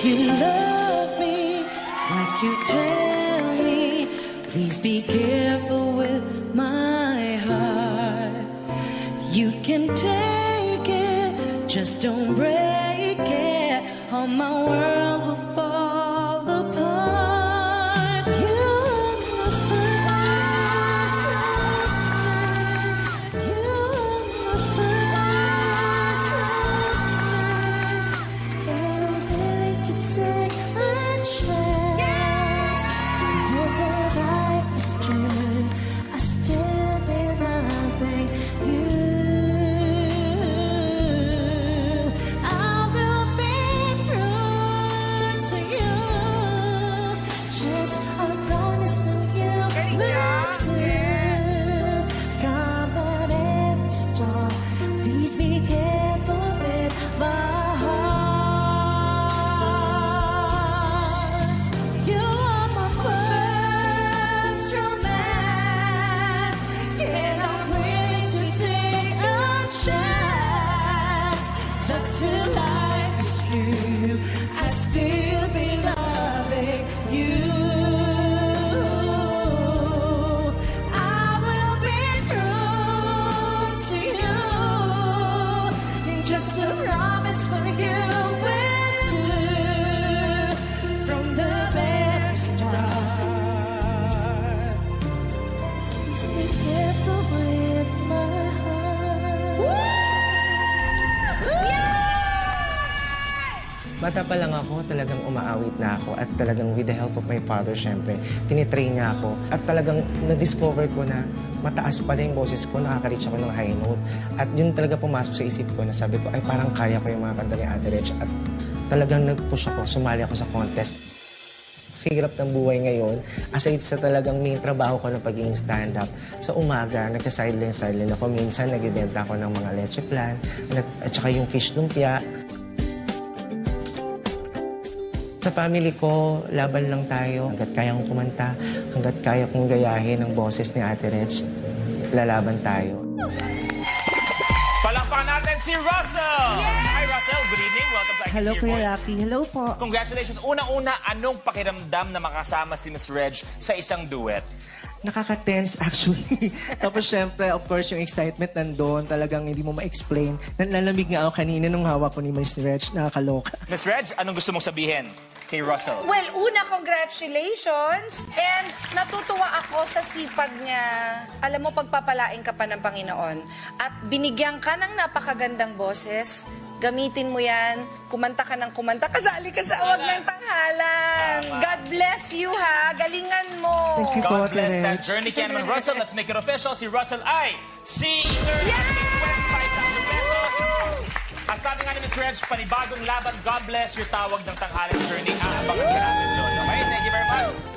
you love me like you tell me, please be careful with my heart. You can take it, just don't break it, or my world will fall apart. You're my first love. You're my first love. And I'm willing to take a chance. Even though life is turned, I still be loving you. I will be true to you. Just a promise from you will do. From the very start, please be careful with my heart. You are my first romance, and I'm willing to take a chance. So till life is through, I still be loving you. I will be true to you, and just a promise for you will do. From the very start, please be careful with my heart. Bata pa lang ako, talagang umaawit na ako at talagang with the help of my father, syempre, tinitrain niya ako. At talagang na-discover ko na mataas pala yung boses ko, nakaka-reach ako ng high note. At yun talaga pumasok sa isip ko na sabi ko, ay parang kaya ko yung mga kanta ni Ate Reg. At talagang nag-push ako, sumali ako sa contest. Sa hirap ng buhay ngayon, aside sa talagang main trabaho ko ng pagiging stand-up, sa umaga, nagsa-sideline ako. Minsan, nagbibenta ako ng mga leche plan, at saka yung fish lumpia. Sa family ko, laban lang tayo. Hanggat kaya kong kumanta, hanggat kaya kong gayahin ang boses ni Ate Reg, lalaban tayo. Palakpakan natin si Russell! Hi Russell, good evening. Welcome sa Hello, I Can See Your Kuya Voice. Lucky. Hello po. Congratulations. Unang-una, anong pakiramdam na makasama si Miss Reg sa isang duet? Nakaka-tense actually. Tapos syempre, of course, yung excitement nandun. Talagang hindi mo ma-explain. Nalamig nga ako kanina nung hawak ko ni Miss Reg. Nakakaloka. Miss Reg, anong gusto mong sabihin kay Russell? Well, una, congratulations. And natutuwa ako sa sipag niya. Alam mo, pagpapalain ka pa ng Panginoon. At binigyan ka ng napakagandang boses. Gamitin mo yan. Kumanta ka ng kumanta. Kasali ka sa Awag ng Tanghalan. God bless you, ha. Galingan mo. Thank you po, God bless Ate that Reg. journey kay naman Russell. Let's make it official. Si Russell ay singer. Yeah! 25,000 pesos. At sabi nga ni Miss Reg, panibagong laban, God bless your Tawag ng Tanghalan journey. Aabangan ka natin doon. Okay? Thank you very much.